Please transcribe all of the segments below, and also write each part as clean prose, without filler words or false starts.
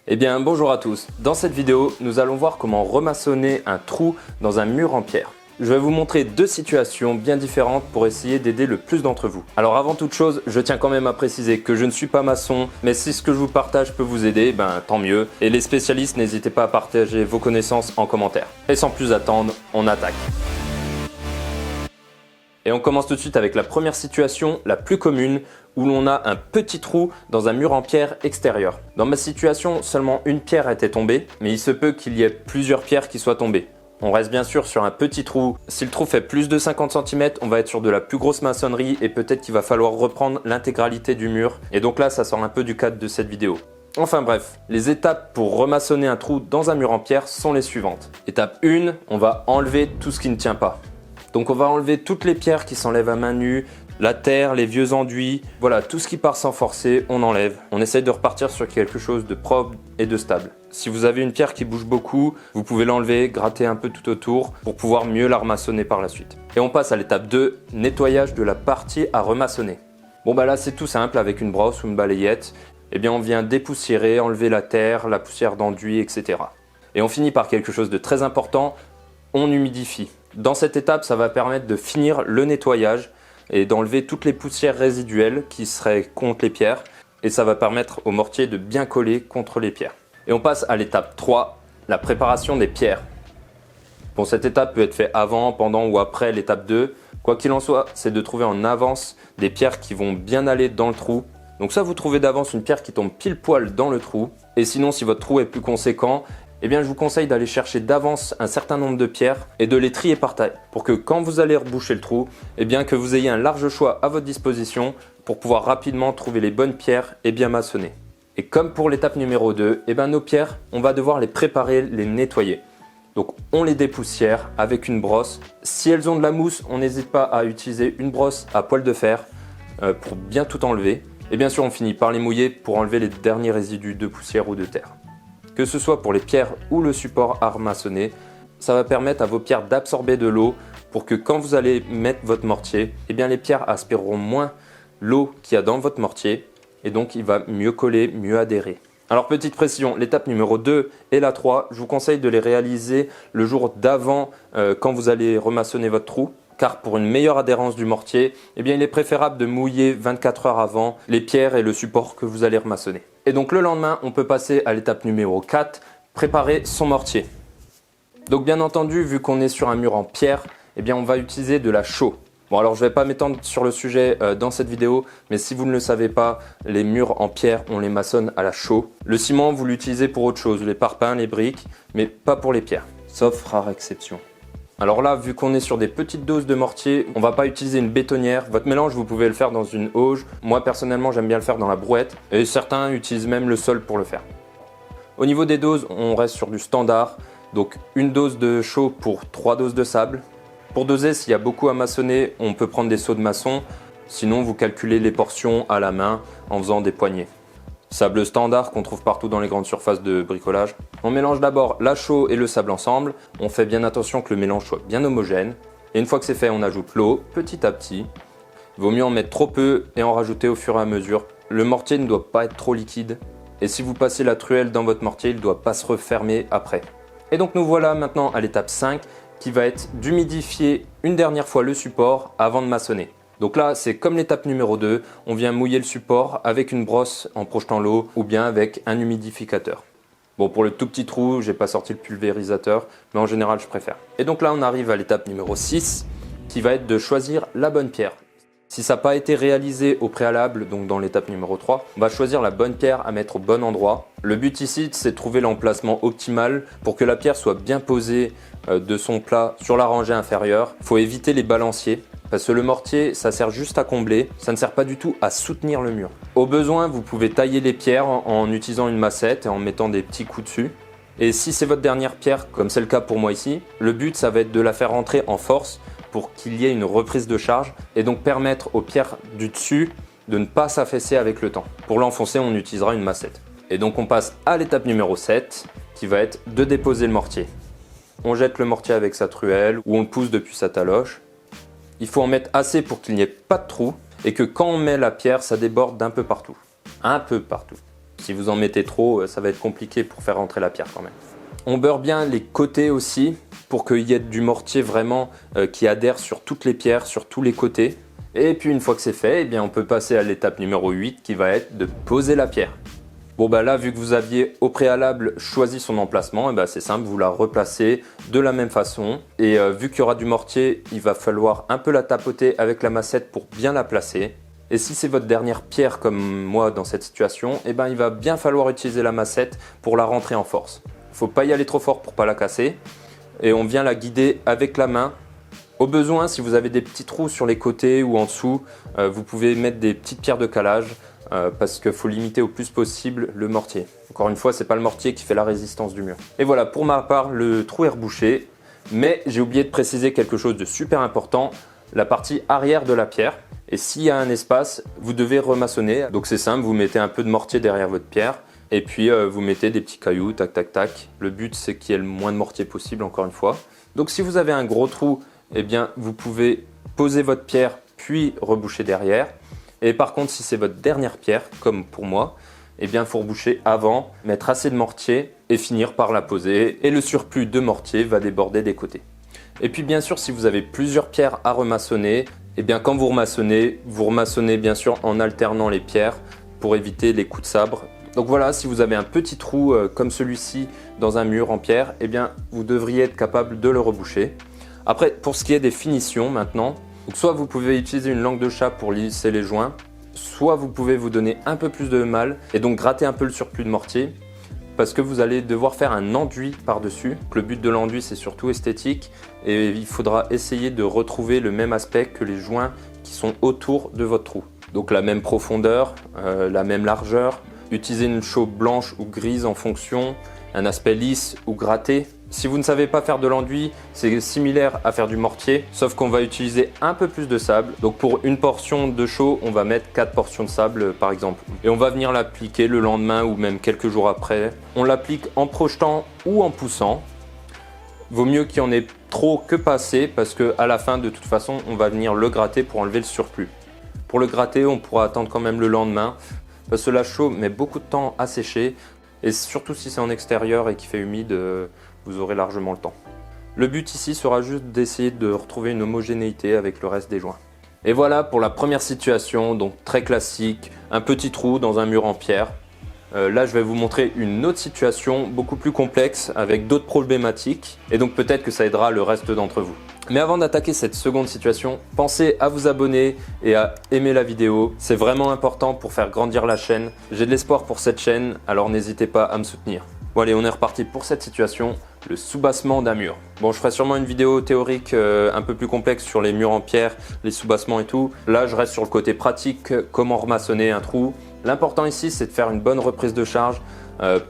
Eh bien bonjour à tous, dans cette vidéo nous allons voir comment remaçonner un trou dans un mur en pierre. Je vais vous montrer deux situations bien différentes pour essayer d'aider le plus d'entre vous. Alors avant toute chose, je tiens quand même à préciser que je ne suis pas maçon, mais si ce que je vous partage peut vous aider, ben tant mieux. Et les spécialistes, n'hésitez pas à partager vos connaissances en commentaire. Et sans plus attendre, on attaque. Et on commence tout de suite avec la première situation, la plus commune, où l'on a un petit trou dans un mur en pierre extérieur. Dans ma situation, seulement une pierre était tombée, mais il se peut qu'il y ait plusieurs pierres qui soient tombées. On reste bien sûr sur un petit trou. Si le trou fait plus de 50 cm, on va être sur de la plus grosse maçonnerie et peut-être qu'il va falloir reprendre l'intégralité du mur. Et donc là, ça sort un peu du cadre de cette vidéo. Enfin bref, les étapes pour remaçonner un trou dans un mur en pierre sont les suivantes. Étape 1, on va enlever tout ce qui ne tient pas. Donc on va enlever toutes les pierres qui s'enlèvent à main nue, la terre, les vieux enduits, voilà, tout ce qui part sans forcer, on enlève. On essaye de repartir sur quelque chose de propre et de stable. Si vous avez une pierre qui bouge beaucoup, vous pouvez l'enlever, gratter un peu tout autour pour pouvoir mieux la remaçonner par la suite. Et on passe à l'étape 2, nettoyage de la partie à remaçonner. Bon bah là c'est tout simple, avec une brosse ou une balayette, eh bien on vient dépoussiérer, enlever la terre, la poussière d'enduit, etc. Et on finit par quelque chose de très important, on humidifie. Dans cette étape, ça va permettre de finir le nettoyage et d'enlever toutes les poussières résiduelles qui seraient contre les pierres. Et ça va permettre au mortier de bien coller contre les pierres. Et on passe à l'étape 3, la préparation des pierres. Bon, cette étape peut être faite avant, pendant ou après l'étape 2. Quoi qu'il en soit, c'est de trouver en avance des pierres qui vont bien aller dans le trou. Donc ça, vous trouvez d'avance une pierre qui tombe pile poil dans le trou. Et sinon, si votre trou est plus conséquent, eh bien je vous conseille d'aller chercher d'avance un certain nombre de pierres et de les trier par taille pour que quand vous allez reboucher le trou, eh bien que vous ayez un large choix à votre disposition pour pouvoir rapidement trouver les bonnes pierres et bien maçonner. Et comme pour l'étape numéro 2, eh bien nos pierres, on va devoir les préparer, les nettoyer. Donc on les dépoussière avec une brosse. Si elles ont de la mousse, on n'hésite pas à utiliser une brosse à poil de fer pour bien tout enlever. Et bien sûr on finit par les mouiller pour enlever les derniers résidus de poussière ou de terre. Que ce soit pour les pierres ou le support à remaçonner, ça va permettre à vos pierres d'absorber de l'eau pour que quand vous allez mettre votre mortier, eh bien les pierres aspireront moins l'eau qu'il y a dans votre mortier et donc il va mieux coller, mieux adhérer. Alors petite précision, l'étape numéro 2 et la 3, je vous conseille de les réaliser le jour d'avant quand vous allez remaçonner votre trou. Car pour une meilleure adhérence du mortier, eh bien il est préférable de mouiller 24 heures avant les pierres et le support que vous allez remaçonner. Et donc le lendemain, on peut passer à l'étape numéro 4, préparer son mortier. Donc bien entendu, vu qu'on est sur un mur en pierre, eh bien on va utiliser de la chaux. Bon alors je ne vais pas m'étendre sur le sujet dans cette vidéo, mais si vous ne le savez pas, les murs en pierre, on les maçonne à la chaux. Le ciment, vous l'utilisez pour autre chose, les parpaings, les briques, mais pas pour les pierres, sauf rare exception. Alors là, vu qu'on est sur des petites doses de mortier, on ne va pas utiliser une bétonnière. Votre mélange, vous pouvez le faire dans une auge. Moi, personnellement, j'aime bien le faire dans la brouette. Et certains utilisent même le sol pour le faire. Au niveau des doses, on reste sur du standard. Donc, une dose de chaux pour 3 doses de sable. Pour doser, s'il y a beaucoup à maçonner, on peut prendre des seaux de maçon. Sinon, vous calculez les portions à la main en faisant des poignées. Sable standard qu'on trouve partout dans les grandes surfaces de bricolage. On mélange d'abord la chaux et le sable ensemble. On fait bien attention que le mélange soit bien homogène. Et une fois que c'est fait, on ajoute l'eau petit à petit. Il vaut mieux en mettre trop peu et en rajouter au fur et à mesure. Le mortier ne doit pas être trop liquide. Et si vous passez la truelle dans votre mortier, il ne doit pas se refermer après. Et donc nous voilà maintenant à l'étape 5 qui va être d'humidifier une dernière fois le support avant de maçonner. Donc là, c'est comme l'étape numéro 2, on vient mouiller le support avec une brosse en projetant l'eau ou bien avec un humidificateur. Bon, pour le tout petit trou, j'ai pas sorti le pulvérisateur, mais en général, je préfère. Et donc là, on arrive à l'étape numéro 6, qui va être de choisir la bonne pierre. Si ça n'a pas été réalisé au préalable, donc dans l'étape numéro 3, on va choisir la bonne pierre à mettre au bon endroit. Le but ici, c'est de trouver l'emplacement optimal pour que la pierre soit bien posée de son plat sur la rangée inférieure. Il faut éviter les balanciers. Parce que le mortier, ça sert juste à combler, ça ne sert pas du tout à soutenir le mur. Au besoin, vous pouvez tailler les pierres en utilisant une massette et en mettant des petits coups dessus. Et si c'est votre dernière pierre, comme c'est le cas pour moi ici, le but, ça va être de la faire rentrer en force pour qu'il y ait une reprise de charge et donc permettre aux pierres du dessus de ne pas s'affaisser avec le temps. Pour l'enfoncer, on utilisera une massette. Et donc on passe à l'étape numéro 7, qui va être de déposer le mortier. On jette le mortier avec sa truelle ou on le pousse depuis sa taloche. Il faut en mettre assez pour qu'il n'y ait pas de trou et que quand on met la pierre, ça déborde d'un peu partout. Un peu partout. Si vous en mettez trop, ça va être compliqué pour faire rentrer la pierre quand même. On beurre bien les côtés aussi pour qu'il y ait du mortier vraiment qui adhère sur toutes les pierres, sur tous les côtés. Et puis une fois que c'est fait, eh bien, on peut passer à l'étape numéro 8 qui va être de poser la pierre. Bon bah là, vu que vous aviez au préalable choisi son emplacement, eh ben, c'est simple, vous la replacez de la même façon. Et vu qu'il y aura du mortier, il va falloir un peu la tapoter avec la massette pour bien la placer. Et si c'est votre dernière pierre comme moi dans cette situation, eh ben, il va bien falloir utiliser la massette pour la rentrer en force. Il ne faut pas y aller trop fort pour ne pas la casser. Et on vient la guider avec la main. Au besoin, si vous avez des petits trous sur les côtés ou en dessous, vous pouvez mettre des petites pierres de calage parce qu'il faut limiter au plus possible le mortier. Encore une fois, ce n'est pas le mortier qui fait la résistance du mur. Et voilà, pour ma part, le trou est rebouché. Mais j'ai oublié de préciser quelque chose de super important, la partie arrière de la pierre. Et s'il y a un espace, vous devez remaçonner. Donc c'est simple, vous mettez un peu de mortier derrière votre pierre. Et puis vous mettez des petits cailloux, tac tac tac. Le but c'est qu'il y ait le moins de mortier possible encore une fois. Donc si vous avez un gros trou, eh bien vous pouvez poser votre pierre puis reboucher derrière. Et par contre si c'est votre dernière pierre, comme pour moi, eh bien il faut reboucher avant, mettre assez de mortier et finir par la poser. Et le surplus de mortier va déborder des côtés. Et puis bien sûr si vous avez plusieurs pierres à remaçonner, eh bien quand vous remaçonnez bien sûr en alternant les pierres pour éviter les coups de sabre. Donc voilà, si vous avez un petit trou comme celui-ci dans un mur en pierre, eh bien vous devriez être capable de le reboucher. Après, pour ce qui est des finitions maintenant, donc soit vous pouvez utiliser une langue de chat pour lisser les joints, soit vous pouvez vous donner un peu plus de mal et donc gratter un peu le surplus de mortier parce que vous allez devoir faire un enduit par-dessus. Le but de l'enduit, c'est surtout esthétique et il faudra essayer de retrouver le même aspect que les joints qui sont autour de votre trou. Donc la même profondeur, la même largeur. Utilisez une chaux blanche ou grise en fonction, un aspect lisse ou gratté. Si vous ne savez pas faire de l'enduit, c'est similaire à faire du mortier, sauf qu'on va utiliser un peu plus de sable. Donc pour une portion de chaux, on va mettre 4 portions de sable par exemple. Et on va venir l'appliquer le lendemain ou même quelques jours après. On l'applique en projetant ou en poussant. Vaut mieux qu'il y en ait trop que pas assez parce qu'à la fin, de toute façon, on va venir le gratter pour enlever le surplus. Pour le gratter, on pourra attendre quand même le lendemain. Parce que la chaux met beaucoup de temps à sécher et surtout si c'est en extérieur et qu'il fait humide, vous aurez largement le temps. Le but ici sera juste d'essayer de retrouver une homogénéité avec le reste des joints. Et voilà pour la première situation, donc très classique, un petit trou dans un mur en pierre. Là je vais vous montrer une autre situation beaucoup plus complexe avec d'autres problématiques et donc peut-être que ça aidera le reste d'entre vous. Mais avant d'attaquer cette seconde situation, pensez à vous abonner et à aimer la vidéo. C'est vraiment important pour faire grandir la chaîne. J'ai de l'espoir pour cette chaîne, alors n'hésitez pas à me soutenir. Bon allez, on est reparti pour cette situation, le soubassement d'un mur. Bon, je ferai sûrement une vidéo théorique un peu plus complexe sur les murs en pierre, les soubassements et tout. Là, je reste sur le côté pratique, comment remaçonner un trou. L'important ici, c'est de faire une bonne reprise de charge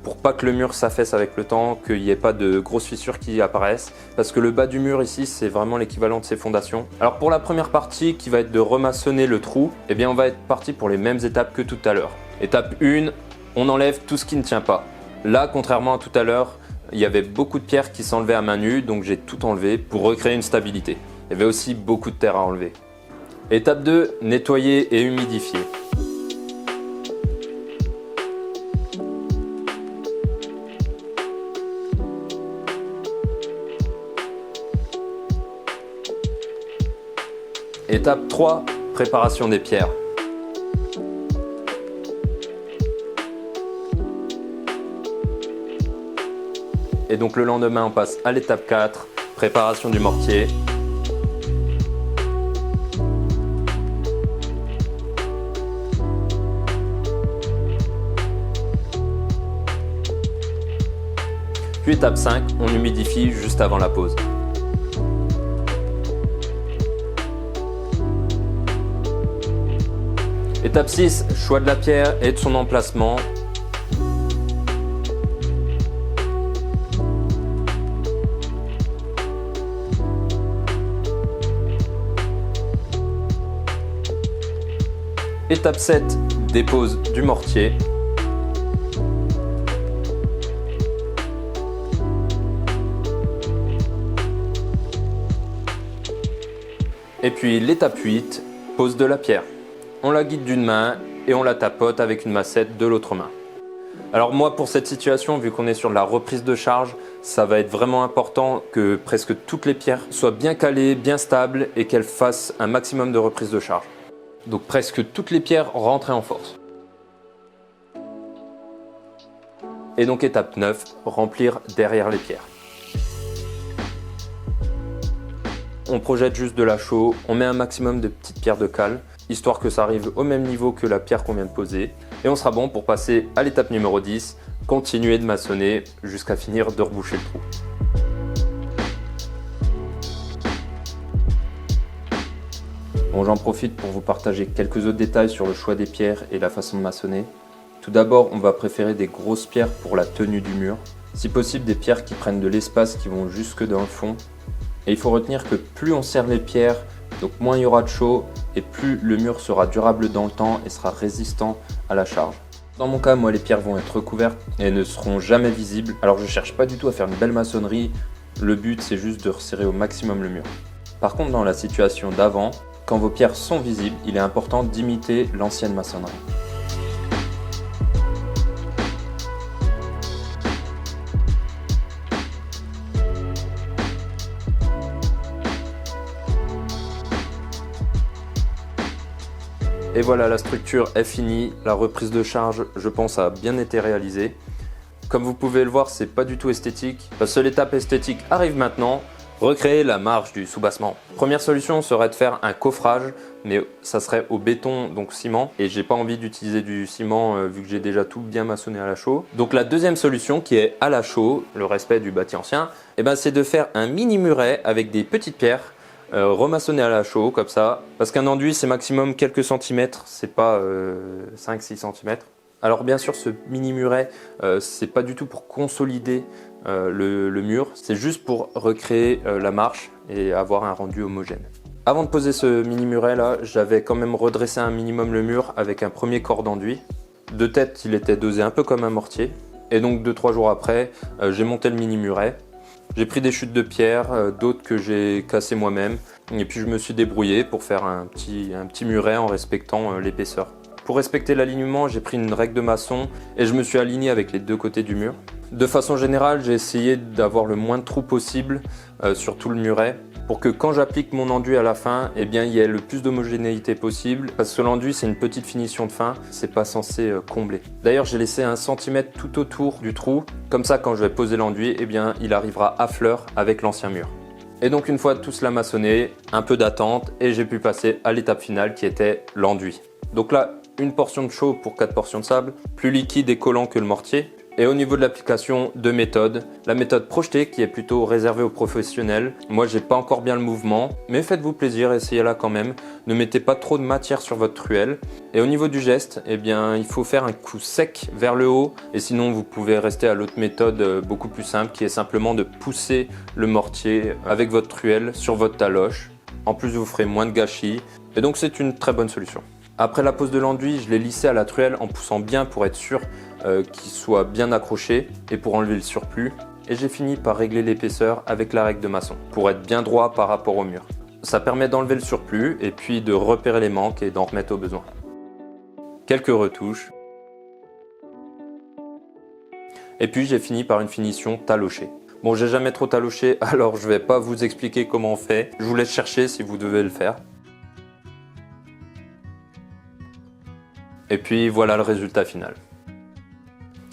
pour pas que le mur s'affaisse avec le temps, qu'il n'y ait pas de grosses fissures qui apparaissent. Parce que le bas du mur ici, c'est vraiment l'équivalent de ses fondations. Alors pour la première partie qui va être de remaçonner le trou, eh bien on va être parti pour les mêmes étapes que tout à l'heure. Étape 1, on enlève tout ce qui ne tient pas. Là, contrairement à tout à l'heure, il y avait beaucoup de pierres qui s'enlevaient à main nue, donc j'ai tout enlevé pour recréer une stabilité. Il y avait aussi beaucoup de terre à enlever. Étape 2, nettoyer et humidifier. Étape 3, préparation des pierres. Et donc le lendemain, on passe à l'étape 4, préparation du mortier. Puis étape 5, on humidifie juste avant la pose. Étape 6, choix de la pierre et de son emplacement. Étape 7, dépose du mortier. Et puis l'étape 8, pose de la pierre. On la guide d'une main et on la tapote avec une massette de l'autre main. Alors moi, pour cette situation, vu qu'on est sur de la reprise de charge, ça va être vraiment important que presque toutes les pierres soient bien calées, bien stables et qu'elles fassent un maximum de reprise de charge. Donc presque toutes les pierres rentrées en force. Et donc étape 9, remplir derrière les pierres. On projette juste de la chaux, on met un maximum de petites pierres de cale, histoire que ça arrive au même niveau que la pierre qu'on vient de poser. Et on sera bon pour passer à l'étape numéro 10, continuer de maçonner jusqu'à finir de reboucher le trou. Bon, j'en profite pour vous partager quelques autres détails sur le choix des pierres et la façon de maçonner. Tout d'abord, on va préférer des grosses pierres pour la tenue du mur. Si possible, des pierres qui prennent de l'espace, qui vont jusque dans le fond. Et il faut retenir que plus on serre les pierres, donc moins il y aura de chaux et plus le mur sera durable dans le temps et sera résistant à la charge. Dans mon cas, moi les pierres vont être recouvertes et ne seront jamais visibles. Alors je cherche pas du tout à faire une belle maçonnerie, le but c'est juste de resserrer au maximum le mur. Par contre, dans la situation d'avant, quand vos pierres sont visibles, il est important d'imiter l'ancienne maçonnerie. Et voilà, la structure est finie, la reprise de charge, je pense, a bien été réalisée. Comme vous pouvez le voir, c'est pas du tout esthétique. La seule étape esthétique arrive maintenant, recréer la marge du soubassement. Première solution serait de faire un coffrage, mais ça serait au béton, donc ciment, et j'ai pas envie d'utiliser du ciment vu que j'ai déjà tout bien maçonné à la chaux. Donc la deuxième solution qui est à la chaux, le respect du bâti ancien, c'est de faire un mini muret avec des petites pierres remaçonner à la chaux comme ça, parce qu'un enduit c'est maximum quelques centimètres, c'est pas 5-6 cm. Alors bien sûr ce mini muret c'est pas du tout pour consolider le mur, c'est juste pour recréer la marche et avoir un rendu homogène. Avant de poser ce mini muret là, j'avais quand même redressé un minimum le mur avec un premier corps d'enduit. De tête il était dosé un peu comme un mortier, et donc 2-3 jours après j'ai monté le mini muret. J'ai pris des chutes de pierre, d'autres que j'ai cassées moi-même, et puis je me suis débrouillé pour faire un petit muret en respectant l'épaisseur. Pour respecter l'alignement, j'ai pris une règle de maçon et je me suis aligné avec les deux côtés du mur. De façon générale, j'ai essayé d'avoir le moins de trous possible sur tout le muret, pour que quand j'applique mon enduit à la fin, il y ait le plus d'homogénéité possible, parce que l'enduit c'est une petite finition de fin, c'est pas censé combler. D'ailleurs j'ai laissé 1 cm tout autour du trou, comme ça quand je vais poser l'enduit, il arrivera à fleur avec l'ancien mur. Et donc une fois tout cela maçonné, un peu d'attente et j'ai pu passer à l'étape finale qui était l'enduit. Donc là, une portion de chaux pour 4 portions de sable, plus liquide et collant que le mortier. Et au niveau de l'application, 2 méthodes. La méthode projetée qui est plutôt réservée aux professionnels. Moi, j'ai pas encore bien le mouvement, mais faites-vous plaisir, essayez-la quand même. Ne mettez pas trop de matière sur votre truelle. Et au niveau du geste, il faut faire un coup sec vers le haut. Et sinon, vous pouvez rester à l'autre méthode beaucoup plus simple, qui est simplement de pousser le mortier avec votre truelle sur votre taloche. En plus, vous ferez moins de gâchis. Et donc, c'est une très bonne solution. Après la pose de l'enduit, je l'ai lissé à la truelle en poussant bien pour être sûr qu'il soit bien accroché et pour enlever le surplus. Et j'ai fini par régler l'épaisseur avec la règle de maçon pour être bien droit par rapport au mur. Ça permet d'enlever le surplus et puis de repérer les manques et d'en remettre au besoin. Quelques retouches. Et puis j'ai fini par une finition talochée. Bon, j'ai jamais trop taloché, alors je vais pas vous expliquer comment on fait. Je vous laisse chercher si vous devez le faire. Et puis voilà le résultat final.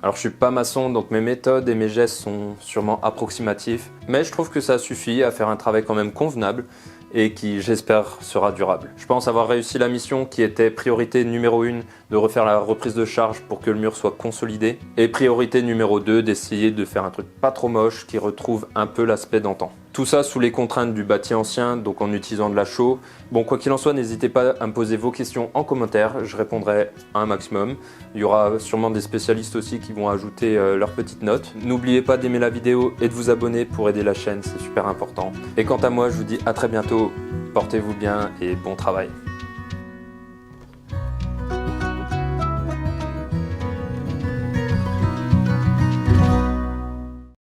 Alors je suis pas maçon, donc mes méthodes et mes gestes sont sûrement approximatifs, mais je trouve que ça suffit à faire un travail quand même convenable et qui, j'espère, sera durable. Je pense avoir réussi la mission qui était priorité numéro 1 de refaire la reprise de charge pour que le mur soit consolidé, et priorité numéro 2 d'essayer de faire un truc pas trop moche qui retrouve un peu l'aspect d'antan. Tout ça sous les contraintes du bâti ancien, donc en utilisant de la chaux. Bon, quoi qu'il en soit, n'hésitez pas à me poser vos questions en commentaire, je répondrai un maximum. Il y aura sûrement des spécialistes aussi qui vont ajouter leurs petites notes. N'oubliez pas d'aimer la vidéo et de vous abonner pour aider la chaîne, c'est super important. Et quant à moi, je vous dis à très bientôt, portez-vous bien et bon travail.